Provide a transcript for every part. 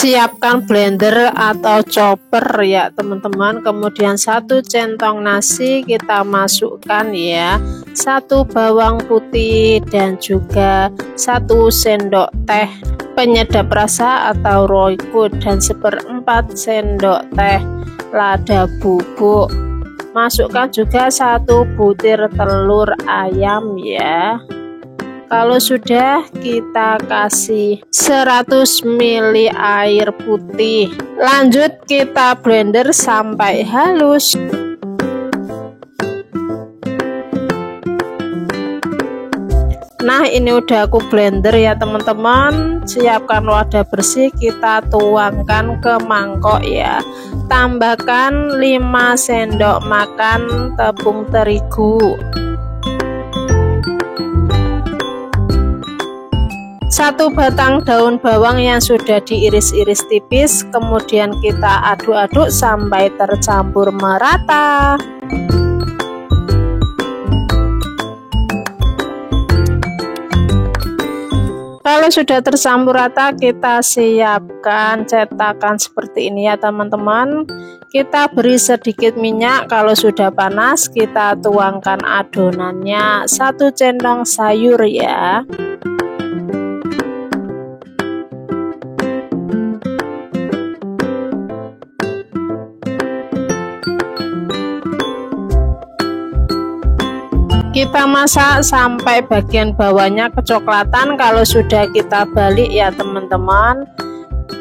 Siapkan blender atau chopper ya teman-teman, kemudian 1 centong nasi kita masukkan ya, 1 bawang putih dan juga 1 sendok teh penyedap rasa atau Royco dan 1/4 sendok teh lada bubuk. Masukkan juga 1 butir telur ayam ya. Kalau sudah, kita kasih 100 ml air putih. Lanjut kita blender sampai halus. Nah, ini udah aku blender ya teman-teman. Siapkan wadah bersih, kita tuangkan ke mangkok ya. Tambahkan 5 sendok makan tepung terigu, 1 batang daun bawang yang sudah diiris-iris tipis, kemudian kita aduk-aduk sampai tercampur merata. Kalau sudah tercampur rata, kita siapkan cetakan seperti ini ya teman-teman. Kita beri sedikit minyak, kalau sudah panas kita tuangkan adonannya, 1 centong sayur ya. Kita masak sampai bagian bawahnya kecoklatan. Kalau sudah kita balik ya teman-teman.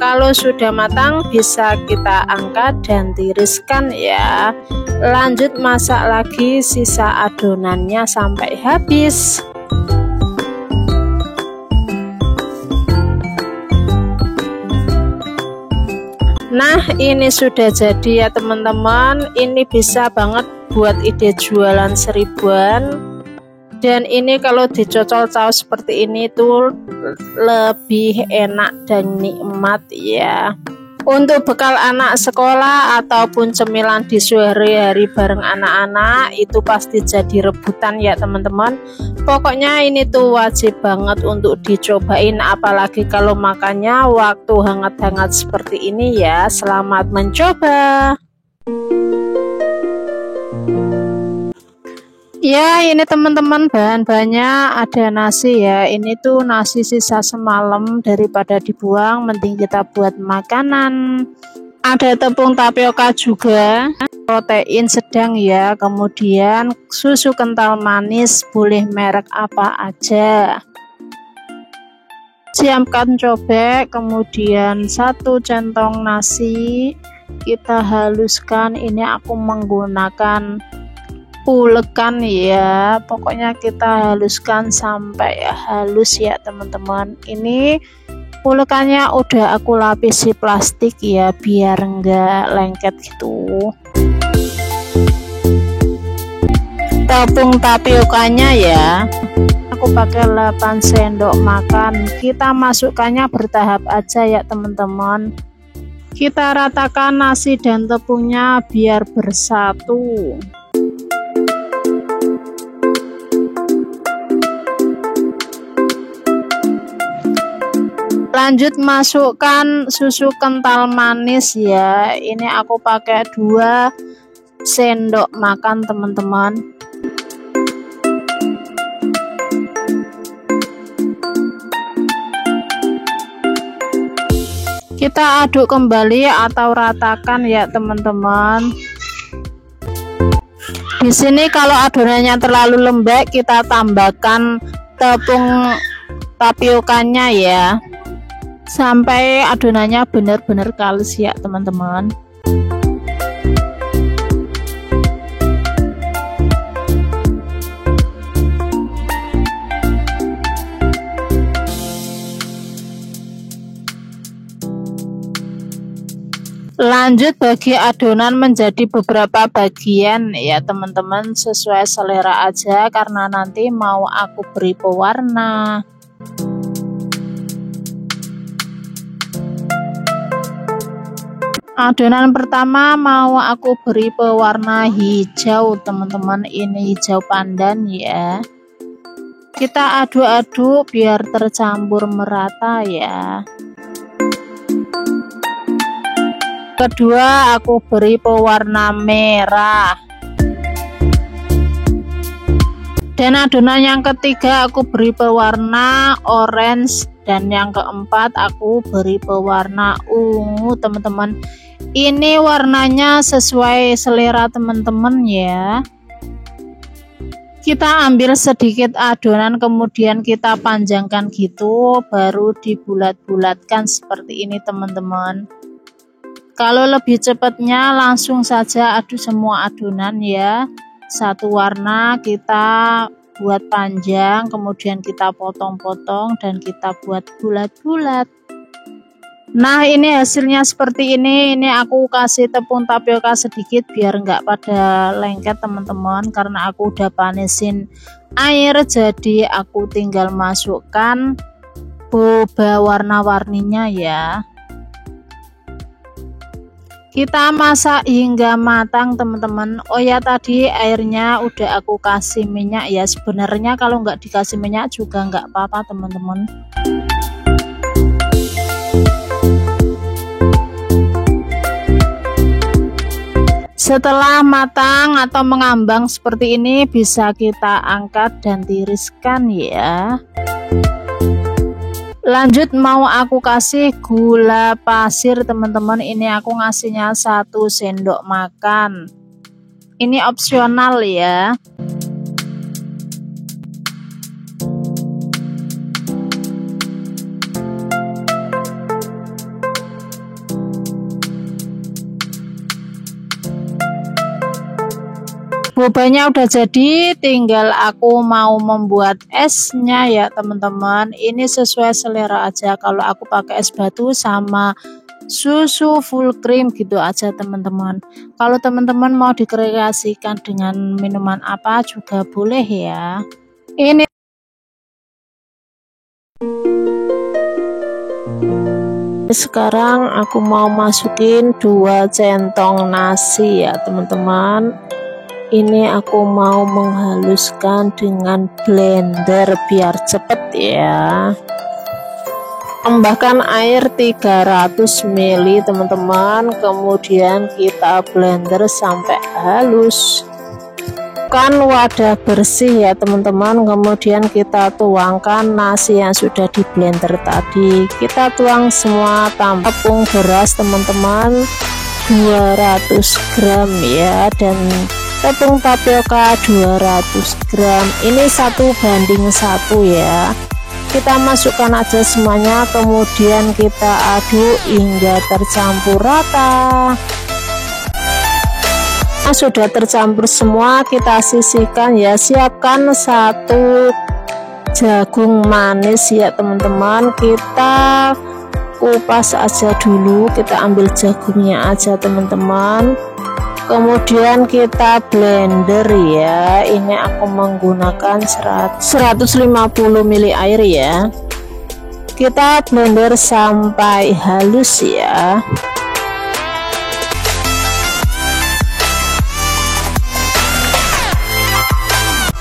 Kalau sudah matang bisa kita angkat dan tiriskan ya. Lanjut masak lagi sisa adonannya sampai habis. Nah, ini sudah jadi ya teman-teman. Ini bisa banget buat ide jualan seribuan, dan ini kalau dicocol saus seperti ini tuh lebih enak dan nikmat ya. Untuk bekal anak sekolah ataupun cemilan di sehari-hari bareng anak-anak itu pasti jadi rebutan ya teman-teman. Pokoknya ini tuh wajib banget untuk dicobain, apalagi kalau makannya waktu hangat-hangat seperti ini ya. Selamat mencoba. Ya, ini teman-teman bahan-bahannya ada nasi ya. Ini tuh nasi sisa semalam, daripada dibuang mending kita buat makanan. Ada tepung tapioka juga, protein sedang ya. Kemudian susu kental manis, boleh merek apa aja. Siapkan cobek, kemudian 1 centong nasi kita haluskan. Ini aku menggunakan ulekan ya, pokoknya kita haluskan sampai halus ya teman-teman. Ini ulekannya udah aku lapisi plastik ya, biar enggak lengket gitu. Tepung tapiokanya ya, aku pakai 8 sendok makan. Kita masukkannya bertahap aja ya teman-teman. Kita ratakan nasi dan tepungnya biar bersatu. Lanjut masukkan susu kental manis ya. Ini aku pakai 2 sendok makan teman-teman. Kita aduk kembali atau ratakan ya teman-teman. Di sini kalau adonannya terlalu lembek, kita tambahkan tepung tapiokanya ya, sampai adonannya benar-benar kalis ya teman-teman. Lanjut bagi adonan menjadi beberapa bagian ya teman-teman, sesuai selera aja karena nanti mau aku beri pewarna. Adonan pertama mau aku beri pewarna hijau teman-teman, ini hijau pandan ya. Kita aduk-aduk biar tercampur merata ya. Kedua aku beri pewarna merah, dan adonan yang ketiga aku beri pewarna orange, dan yang keempat aku beri pewarna ungu teman-teman. Ini warnanya sesuai selera teman-teman ya. Kita ambil sedikit adonan kemudian kita panjangkan gitu, baru dibulat-bulatkan seperti ini teman-teman. Kalau lebih cepatnya langsung saja aduk semua adonan ya. Satu warna kita buat panjang, kemudian kita potong-potong dan kita buat bulat-bulat. Nah ini hasilnya seperti ini. Ini aku kasih tepung tapioka sedikit biar nggak pada lengket teman-teman, karena aku udah panasin air, jadi aku tinggal masukkan boba warna-warninya ya. Kita masak hingga matang teman-teman. Oh ya, tadi airnya udah aku kasih minyak ya. Sebenarnya kalau nggak dikasih minyak juga nggak apa-apa teman-teman. Setelah matang atau mengambang seperti ini, bisa kita angkat dan tiriskan ya. Lanjut mau aku kasih gula pasir teman-teman. Ini aku ngasihnya 1 sendok makan. Ini opsional ya. Bobanya udah jadi, tinggal aku mau membuat esnya ya teman-teman. Ini sesuai selera aja, kalau aku pakai es batu sama susu full cream gitu aja teman-teman. Kalau teman-teman mau dikreasikan dengan minuman apa juga boleh ya. Ini sekarang aku mau masukin 2 centong nasi ya teman-teman. Ini aku mau menghaluskan dengan blender biar cepet ya. Tambahkan air 300 ml teman-teman, kemudian kita blender sampai halus. Kan wadah bersih ya teman-teman, kemudian kita tuangkan nasi yang sudah di blender tadi. Kita tuang semua, tambah tepung beras teman-teman 200 gram ya, dan tepung tapioka 200 gram. Ini 1:1 ya. Kita masukkan aja semuanya, kemudian kita aduk hingga tercampur rata. Nah, sudah tercampur semua, kita sisihkan ya. Siapkan 1 jagung manis ya teman-teman. Kita kupas aja dulu, kita ambil jagungnya aja teman-teman. Kemudian kita blender ya. Ini aku menggunakan 150 ml air ya. Kita blender sampai halus ya.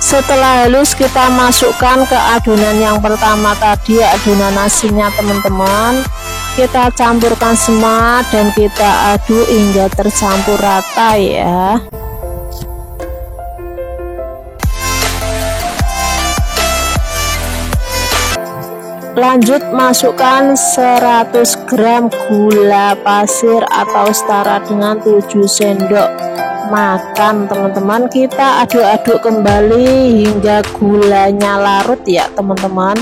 Setelah halus kita masukkan ke adonan yang pertama tadi, adonan nasinya teman-teman. Kita campurkan semua dan kita aduk hingga tercampur rata ya. Lanjut masukkan 100 gram gula pasir atau setara dengan 7 sendok makan teman-teman. Kita aduk-aduk kembali hingga gulanya larut ya teman-teman.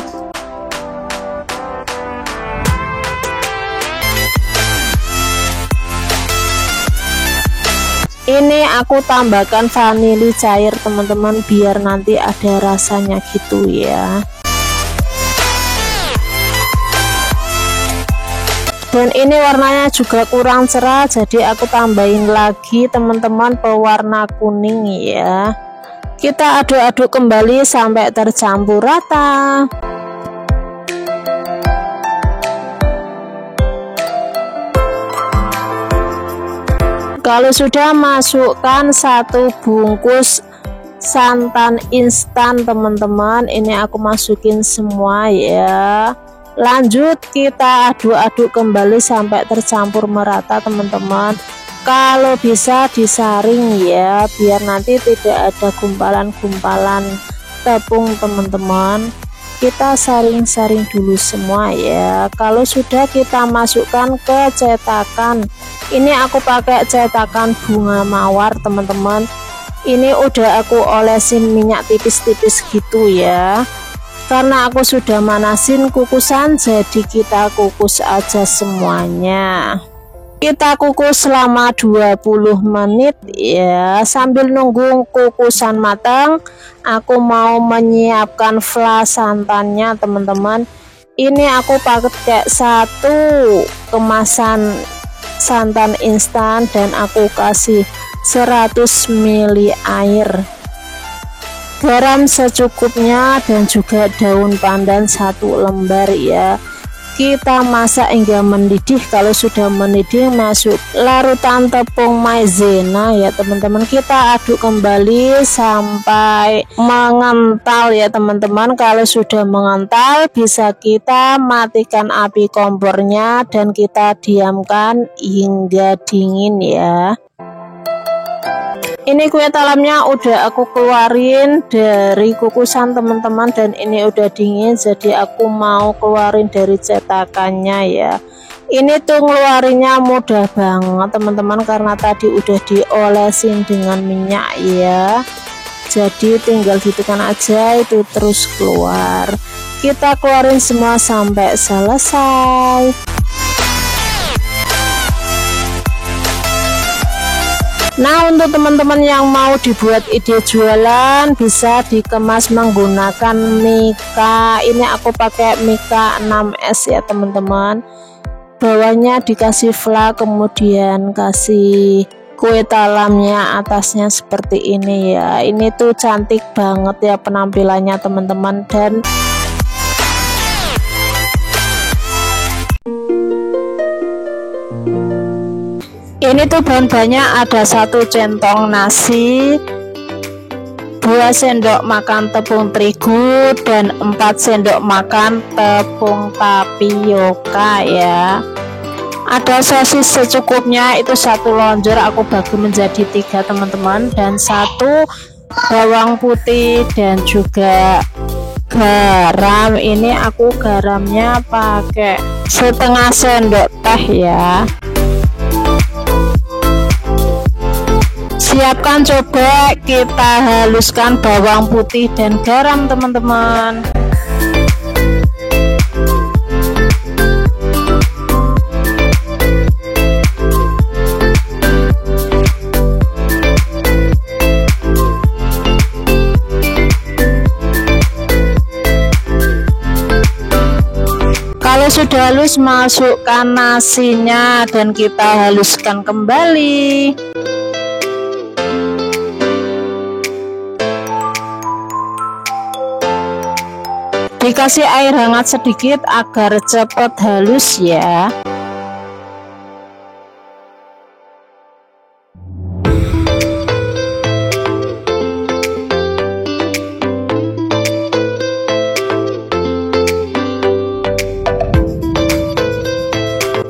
Ini aku tambahkan vanili cair teman-teman, biar nanti ada rasanya gitu ya. Dan ini warnanya juga kurang cerah, jadi aku tambahin lagi teman-teman pewarna kuning ya. Kita aduk-aduk kembali sampai tercampur rata. Kalau sudah, masukkan 1 bungkus santan instan teman-teman. Ini aku masukin semua ya. Lanjut kita aduk-aduk kembali sampai tercampur merata teman-teman. Kalau bisa disaring ya, biar nanti tidak ada gumpalan-gumpalan tepung teman-teman. Kita saring-saring dulu semua ya. Kalau sudah, kita masukkan ke cetakan. Ini aku pakai cetakan bunga mawar teman-teman. Ini udah aku olesin minyak tipis-tipis gitu ya, karena aku sudah manasin kukusan, jadi kita kukus aja semuanya. Kita kukus selama 20 menit ya. Sambil nunggu kukusan matang, aku mau menyiapkan flas santannya teman-teman. Ini aku pakai 1 kemasan santan instan dan aku kasih 100 ml air, garam secukupnya, dan juga daun pandan 1 lembar ya. Kita masak hingga mendidih. Kalau sudah mendidih, masuk larutan tepung maizena ya teman-teman. Kita aduk kembali sampai mengental ya teman-teman. Kalau sudah mengental, bisa kita matikan api kompornya dan kita diamkan hingga dingin ya. Ini kue talamnya udah aku keluarin dari kukusan teman-teman, dan ini udah dingin, jadi aku mau keluarin dari cetakannya ya. Ini tuh ngeluarinnya mudah banget teman-teman, karena tadi udah diolesin dengan minyak ya. Jadi tinggal gitukan aja, itu terus keluar. Kita keluarin semua sampai selesai. Nah, untuk teman-teman yang mau dibuat ide jualan, bisa dikemas menggunakan Mika. Ini aku pakai Mika 6S ya teman-teman. Bawahnya dikasih flak, kemudian kasih kue talamnya atasnya seperti ini ya. Ini tuh cantik banget ya penampilannya teman-teman. Dan ini tuh bahan-bahannya ada 1 centong nasi, 2 sendok makan tepung terigu, dan 4 sendok makan tepung tapioka ya. Ada sosis secukupnya, itu 1 lonjor aku bagi menjadi 3 teman-teman, dan 1 bawang putih dan juga garam. Ini aku garamnya pakai setengah sendok teh ya. Siapkan, coba kita haluskan bawang putih dan garam teman-teman. Kalau sudah halus, masukkan nasinya dan kita haluskan kembali. Dikasih air hangat sedikit agar cepat halus ya.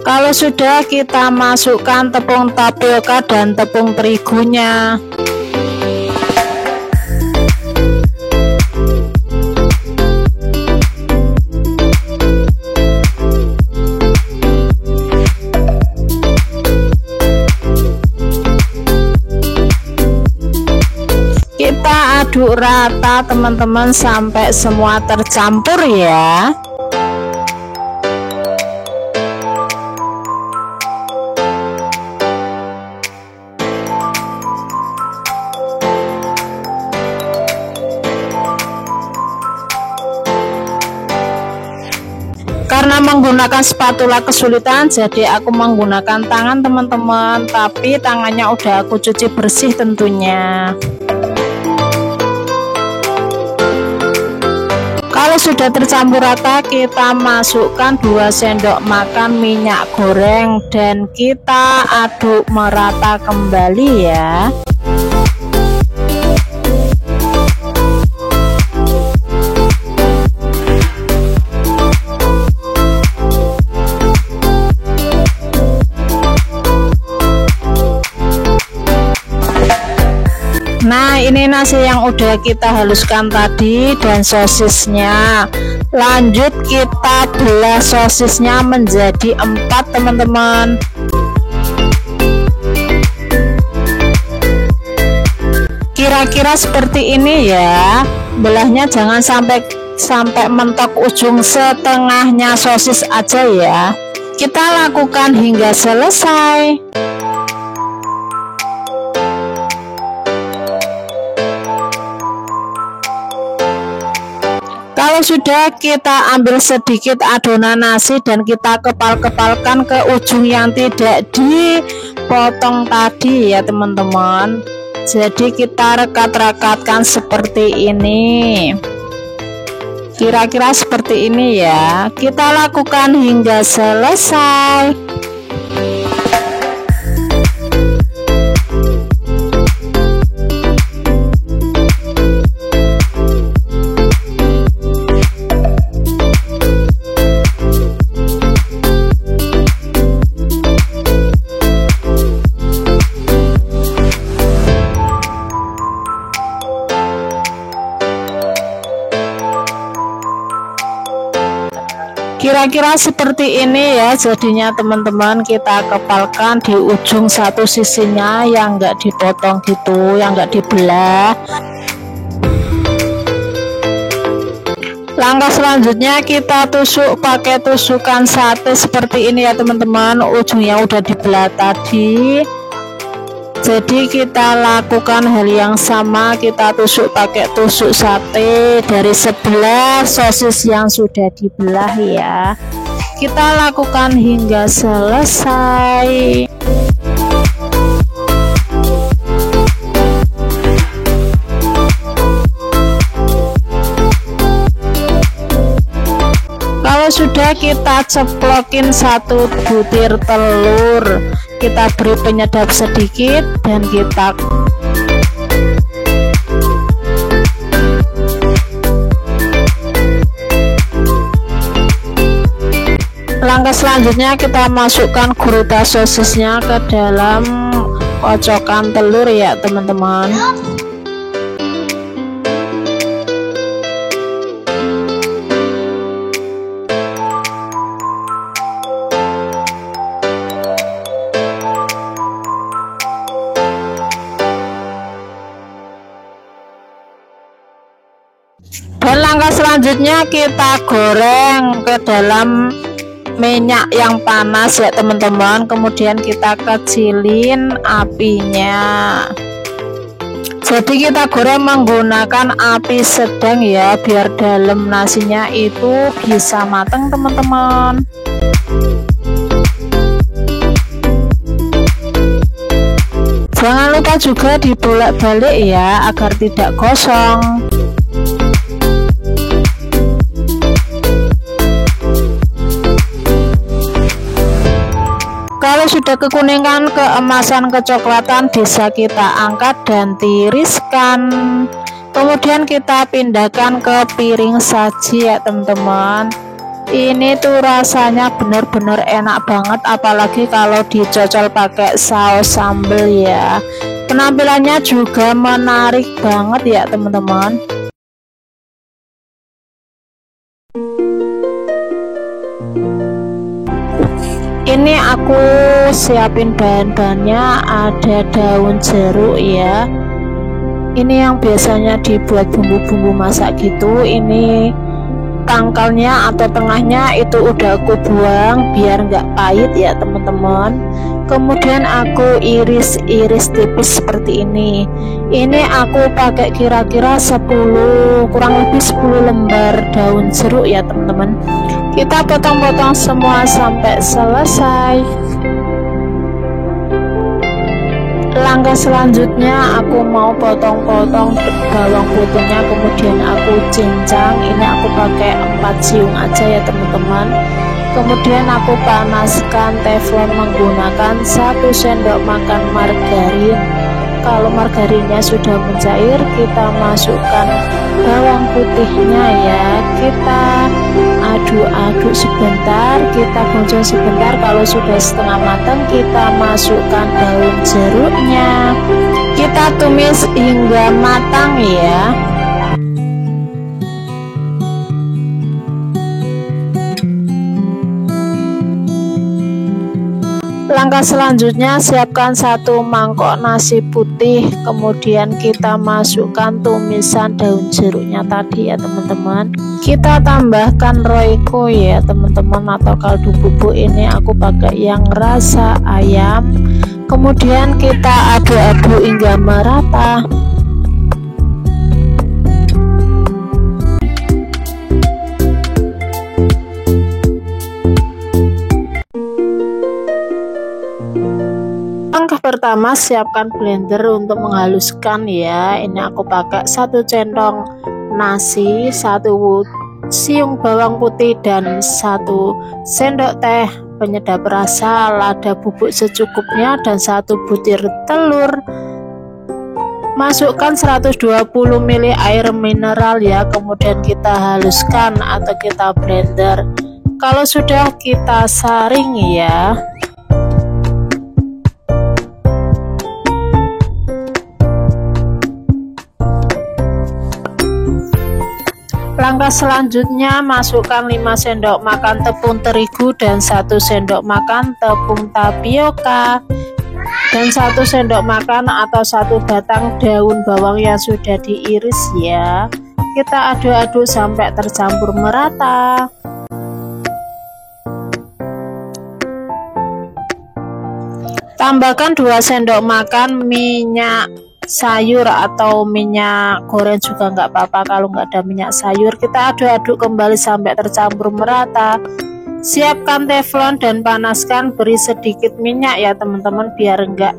Kalau sudah, kita masukkan tepung tapioka dan tepung terigunya. kita aduk rata teman-teman sampai semua tercampur ya. Karena menggunakan spatula kesulitan, jadi aku menggunakan tangan teman-teman, tapi tangannya udah aku cuci bersih tentunya. Kalau sudah tercampur rata, kita masukkan 2 sendok makan minyak goreng dan kita aduk merata kembali ya. Nah, ini nasi yang udah kita haluskan tadi dan sosisnya. Lanjut kita belah sosisnya menjadi 4 teman-teman. Kira-kira seperti ini ya. Belahnya jangan sampai mentok ujung, setengahnya sosis aja ya. Kita lakukan hingga selesai. Kalau sudah, kita ambil sedikit adonan nasi dan kita kepal-kepalkan ke ujung yang tidak dipotong tadi ya teman-teman. Jadi kita rekat-rekatkan seperti ini. Kira-kira seperti ini ya. Kita lakukan hingga selesai. Kira-kira seperti ini ya jadinya teman-teman. Kita kepalkan di ujung satu sisinya yang enggak dipotong gitu, yang enggak dibelah. Langkah selanjutnya kita tusuk pakai tusukan sate seperti ini ya teman-teman. Ujungnya udah dibelah tadi. Jadi kita lakukan hal yang sama, kita tusuk pakai tusuk sate dari sebelah sosis yang sudah dibelah ya. Kita lakukan hingga selesai. Kalau sudah, kita ceplokin 1 butir telur. Kita beri penyedap sedikit dan kita langkah selanjutnya kita masukkan gurita sosisnya ke dalam kocokan telur ya teman-teman. Dan langkah selanjutnya kita goreng ke dalam minyak yang panas ya teman-teman. Kemudian kita kecilin apinya. Jadi kita goreng menggunakan api sedang ya, biar dalam nasinya itu bisa matang teman-teman. Jangan lupa juga dibolak-balik ya agar tidak gosong. Kalau sudah kekuningan, keemasan, kecoklatan, bisa kita angkat dan tiriskan. Kemudian kita pindahkan ke piring saji ya teman-teman. Ini tuh rasanya bener-bener enak banget, apalagi kalau dicocol pakai saus sambal ya. Penampilannya juga menarik banget ya teman-teman. Ini aku siapin bahan-bahannya, ada daun jeruk ya, Ini yang biasanya dibuat bumbu-bumbu masak gitu. Ini tangkalnya atau tengahnya itu udah aku buang biar nggak pahit ya teman-teman. Kemudian aku iris-iris tipis seperti ini. Ini aku pakai kira-kira 10, kurang lebih 10 lembar daun jeruk ya teman-teman. Kita potong-potong semua sampai selesai. Langkah selanjutnya aku mau potong-potong bawang putihnya, kemudian aku cincang. Ini aku pakai 4 siung aja ya teman-teman. Kemudian aku panaskan teflon menggunakan 1 sendok makan margarin. Kalau margarinnya sudah mencair, kita masukkan bawang putihnya ya. Kita aduk-aduk sebentar, kita gonceng sebentar. Kalau sudah setengah matang, kita masukkan daun jeruknya. Kita tumis hingga matang ya. Langkah selanjutnya, siapkan 1 mangkok nasi putih, kemudian kita masukkan tumisan daun jeruknya tadi ya teman-teman. Kita tambahkan royco ya teman-teman, atau kaldu bubuk. Ini aku pakai yang rasa ayam. Kemudian kita aduk-aduk hingga merata. Langkah pertama, siapkan blender untuk menghaluskan ya. Ini aku pakai 1 centong nasi, 1 siung bawang putih, dan 1 sendok teh penyedap rasa, lada bubuk secukupnya, dan 1 butir telur. Masukkan 120 ml air mineral ya, kemudian kita haluskan atau kita blender. Kalau sudah, kita saring ya. Langkah selanjutnya, masukkan 5 sendok makan tepung terigu dan 1 sendok makan tepung tapioka, dan 1 sendok makan atau 1 batang daun bawang yang sudah diiris ya. Kita aduk-aduk sampai tercampur merata. Tambahkan 2 sendok makan minyak sayur atau minyak goreng juga nggak apa-apa kalau nggak ada minyak sayur. Kita aduk-aduk kembali sampai tercampur merata. Siapkan teflon dan panaskan, beri sedikit minyak ya teman-teman biar nggak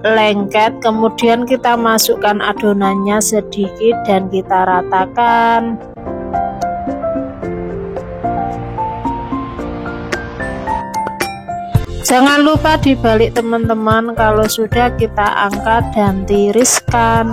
lengket. Kemudian kita masukkan adonannya sedikit dan kita ratakan. Jangan lupa dibalik teman-teman. Kalau sudah, kita angkat dan tiriskan.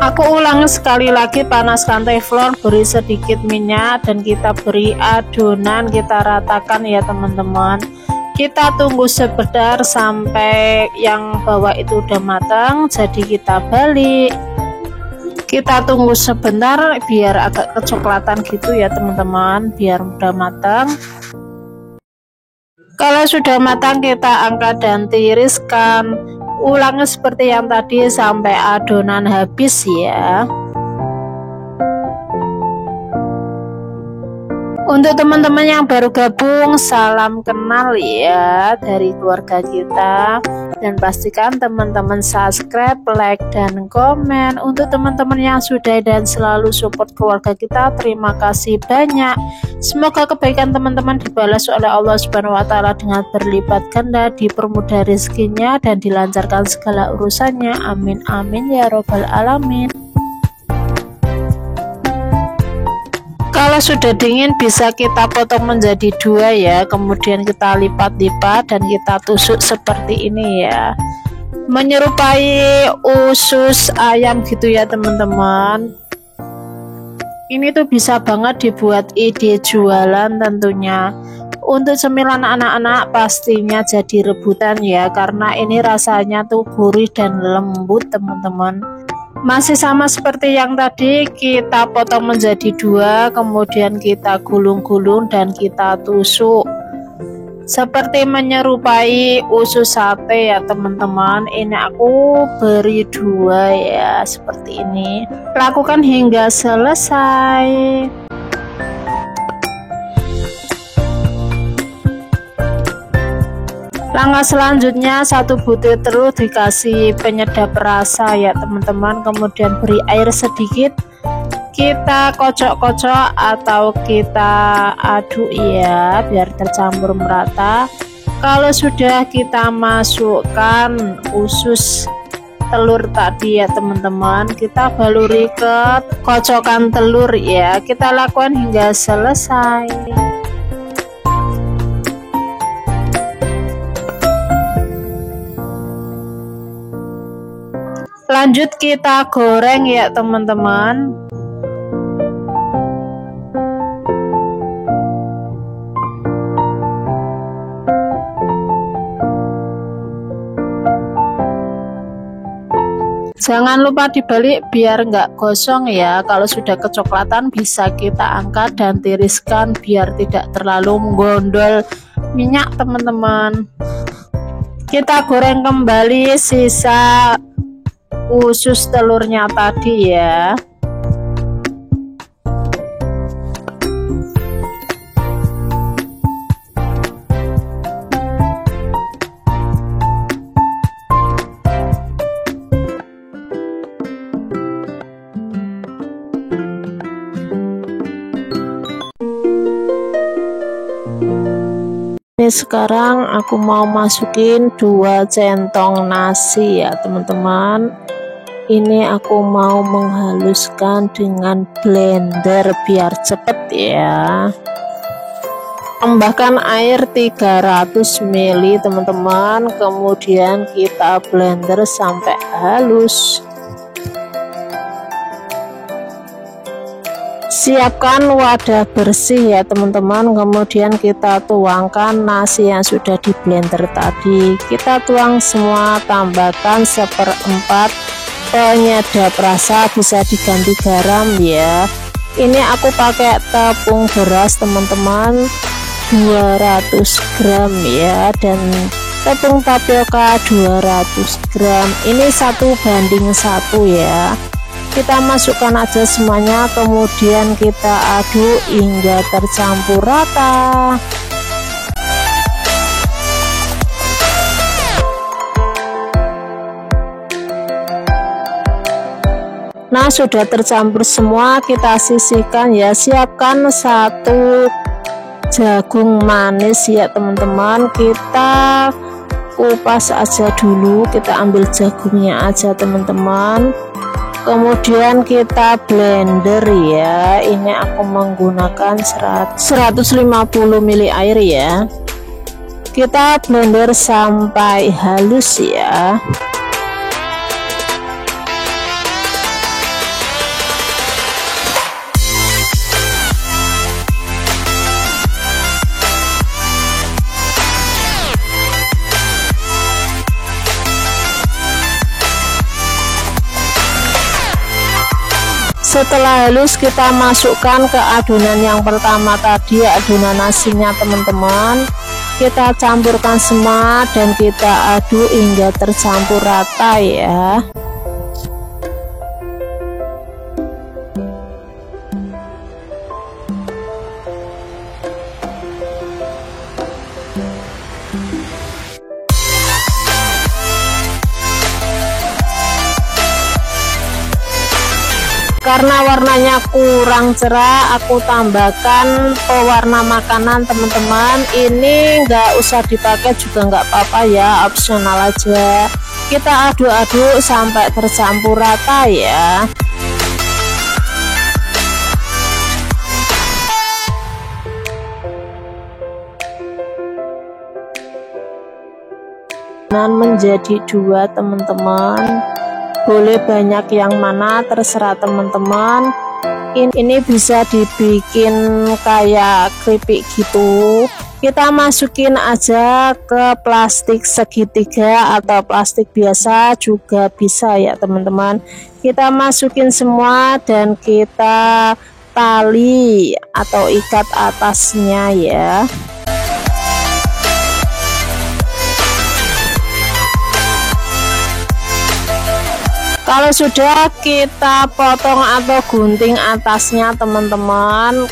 Aku ulangi sekali lagi, panaskan teflon, beri sedikit minyak, dan kita beri adonan, kita ratakan ya teman-teman. Kita tunggu sebentar sampai yang bawah itu udah matang, jadi kita balik. Kita tunggu sebentar biar agak kecoklatan gitu ya teman-teman, biar udah matang. Kalau sudah matang, kita angkat dan tiriskan. Ulangi seperti yang tadi sampai adonan habis ya. Untuk teman-teman yang baru gabung, salam kenal ya dari keluarga kita. Dan pastikan teman-teman subscribe, like, dan komen. Untuk teman-teman yang sudah dan selalu support keluarga kita, terima kasih banyak. Semoga kebaikan teman-teman dibalas oleh Allah Subhanahu wa Ta'ala dengan berlipat ganda, dipermudah rezekinya, dan dilancarkan segala urusannya. Amin amin ya robbal alamin. Kalau sudah dingin, bisa kita potong menjadi 2 ya, kemudian kita lipat-lipat dan kita tusuk seperti ini ya, menyerupai usus ayam gitu ya teman-teman. Ini tuh bisa banget dibuat ide jualan tentunya. Untuk cemilan anak-anak pastinya jadi rebutan ya, karena ini rasanya tuh gurih dan lembut teman-teman. Masih sama seperti yang tadi, kita potong menjadi 2, kemudian kita gulung-gulung dan kita tusuk seperti menyerupai usus sate ya teman-teman. Ini aku beri 2 ya, seperti ini. Lakukan hingga selesai. Langkah selanjutnya, 1 butir telur dikasih penyedap rasa ya teman-teman, kemudian beri air sedikit, kita kocok-kocok atau kita aduk ya biar tercampur merata. Kalau sudah, kita masukkan usus telur tadi ya teman-teman, kita baluri ke kocokan telur ya, kita lakukan hingga selesai. Lanjut kita goreng ya teman-teman. Jangan lupa dibalik biar nggak gosong ya. Kalau sudah kecoklatan bisa kita angkat dan tiriskan biar tidak terlalu menggondol minyak teman-teman. Kita goreng kembali sisa usus telurnya tadi ya. Ini sekarang aku mau masukin 2 centong nasi ya teman-teman. Ini aku mau menghaluskan dengan blender biar cepet ya. Tambahkan air 300 ml teman-teman, kemudian kita blender sampai halus. Siapkan wadah bersih ya teman-teman, kemudian kita tuangkan nasi yang sudah di blender tadi. Kita tuang semua, tambahkan 1/4 penyedap rasa, bisa diganti garam ya. Ini aku pakai tepung beras teman-teman 200 gram ya, dan tepung tapioka 200 gram. Ini 1:1 ya. Kita masukkan aja semuanya, kemudian kita aduk hingga tercampur rata. Nah, sudah tercampur semua, kita sisihkan ya. Siapkan 1 jagung manis ya teman-teman, kita kupas aja dulu, kita ambil jagungnya aja teman-teman, kemudian kita blender ya. Ini aku menggunakan 150 ml air ya, kita blender sampai halus ya. Setelah halus, kita masukkan ke adonan yang pertama tadi, adonan nasinya teman-teman. Kita campurkan semua dan kita aduk hingga tercampur rata ya. Karena warnanya kurang cerah, aku tambahkan pewarna makanan teman-teman. Ini nggak usah dipakai juga nggak apa-apa ya, opsional aja. Kita aduk-aduk sampai tercampur rata ya. Dan menjadi 2 teman-teman, boleh banyak yang mana terserah teman-teman. Ini bisa dibikin kayak keripik gitu. Kita masukin aja ke plastik segitiga atau plastik biasa juga bisa ya teman-teman. Kita masukin semua dan kita tali atau ikat atasnya ya. Kalau sudah, kita potong atau gunting atasnya teman-teman,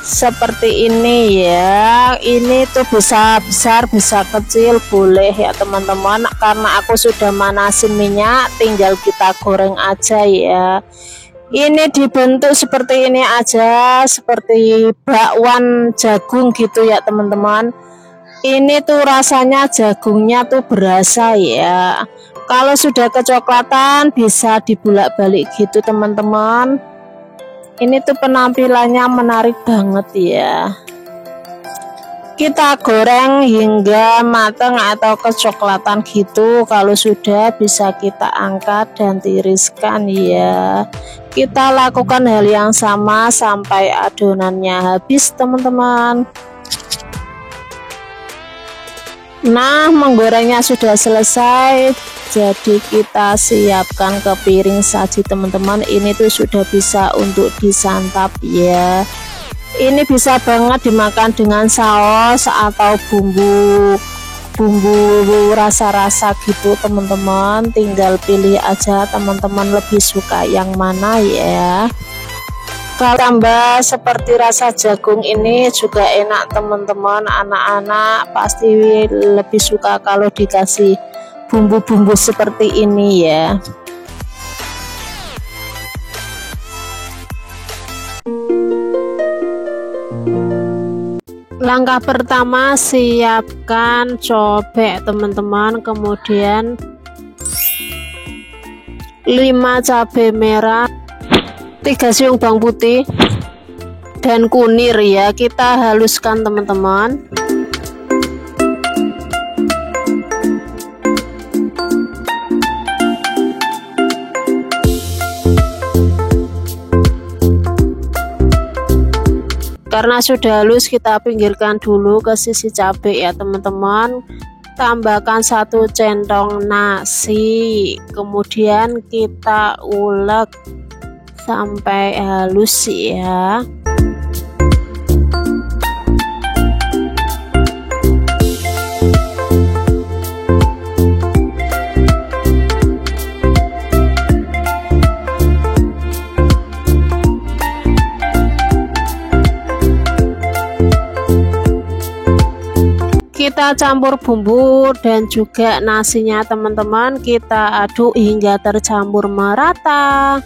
seperti ini ya. Ini tuh bisa besar bisa kecil boleh ya teman-teman, karena aku sudah manasin minyak, tinggal kita goreng aja ya. Ini dibentuk seperti ini aja, seperti bakwan jagung gitu ya teman-teman. Ini tuh rasanya jagungnya tuh berasa ya. Kalau sudah kecoklatan bisa dibulak-balik gitu teman-teman. Ini tuh penampilannya menarik banget ya. Kita goreng hingga matang atau kecoklatan gitu. Kalau sudah bisa kita angkat dan tiriskan ya. Kita lakukan hal yang sama sampai adonannya habis teman-teman. Nah, menggorengnya sudah selesai, jadi kita siapkan ke piring saji teman-teman. Ini tuh sudah bisa untuk disantap ya. Ini bisa banget dimakan dengan saus atau bumbu rasa-rasa gitu teman-teman. Tinggal pilih aja teman-teman lebih suka yang mana ya. Kalau tambah seperti rasa jagung ini juga enak teman-teman. Anak-anak pasti lebih suka kalau dikasih bumbu-bumbu seperti ini ya. Langkah pertama, siapkan cobek teman-teman, kemudian 5 cabai merah, 3 siung bawang putih dan kunir ya. Kita haluskan teman-teman. Karena sudah halus, kita pinggirkan dulu ke sisi cabai ya teman-teman. Tambahkan 1 centong nasi, kemudian kita ulek sampai halus ya. Kita campur bumbu dan juga nasinya teman-teman, kita aduk hingga tercampur merata.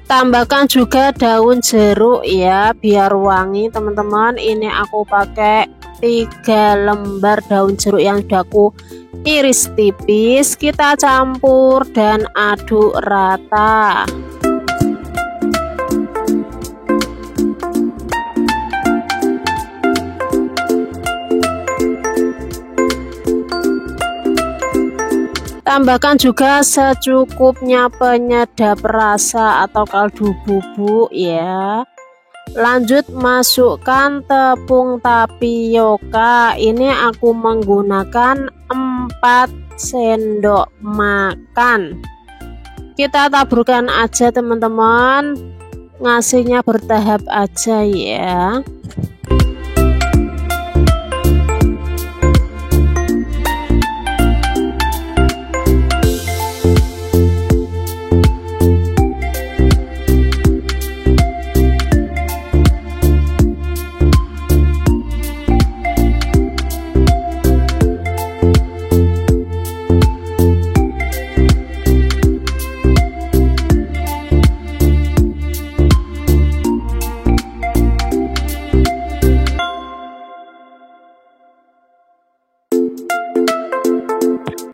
Tambahkan juga daun jeruk ya, biar wangi teman-teman. Ini aku pakai 3 lembar daun jeruk yang sudah aku iris tipis. Kita campur dan aduk rata. Tambahkan juga secukupnya penyedap rasa atau kaldu bubuk ya. Lanjut masukkan tepung tapioka. Ini aku menggunakan 4 sendok makan. Kita taburkan aja teman-teman, ngasihnya bertahap aja ya.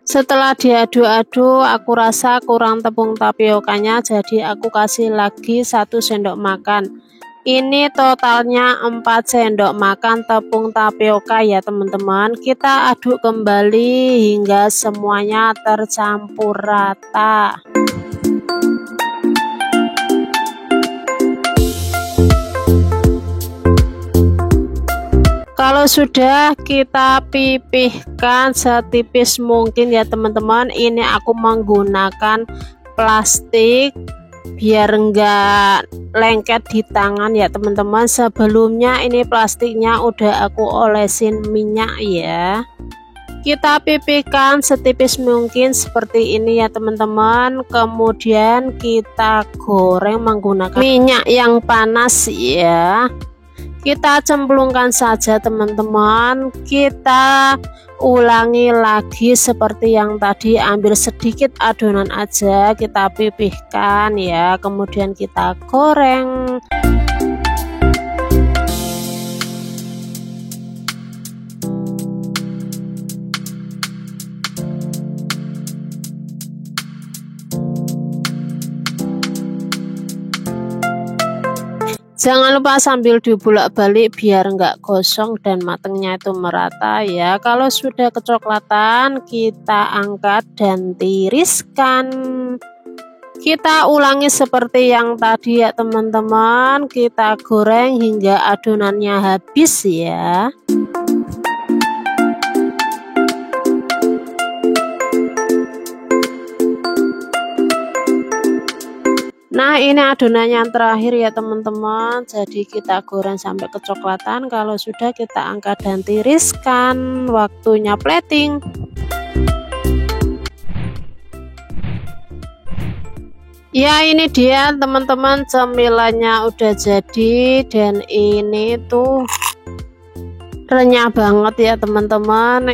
Setelah diaduk-aduk, aku rasa kurang tepung tapiokanya, jadi aku kasih lagi 1 sendok makan. Ini totalnya 4 sendok makan tepung tapioka ya teman-teman. Kita aduk kembali hingga semuanya tercampur rata. Kalau sudah, kita pipihkan setipis mungkin ya teman-teman. Ini aku menggunakan plastik biar enggak lengket di tangan ya teman-teman. Sebelumnya ini plastiknya udah aku olesin minyak ya. Kita pipihkan setipis mungkin seperti ini ya teman-teman. Kemudian kita goreng menggunakan minyak yang panas ya. Kita cemplungkan saja teman-teman. Kita ulangi lagi seperti yang tadi, ambil sedikit adonan aja, kita pipihkan ya, kemudian kita goreng. Jangan lupa sambil dibolak-balik biar enggak gosong dan matangnya itu merata ya. Kalau sudah kecoklatan, kita angkat dan tiriskan. Kita ulangi seperti yang tadi ya teman-teman. Kita goreng hingga adonannya habis ya. Nah, ini adonannya yang terakhir ya teman-teman. Jadi kita goreng sampai kecoklatan. Kalau sudah, kita angkat dan tiriskan. Waktunya plating. Ya, ini dia teman-teman, cemilannya udah jadi dan ini tuh renyah banget ya teman-teman.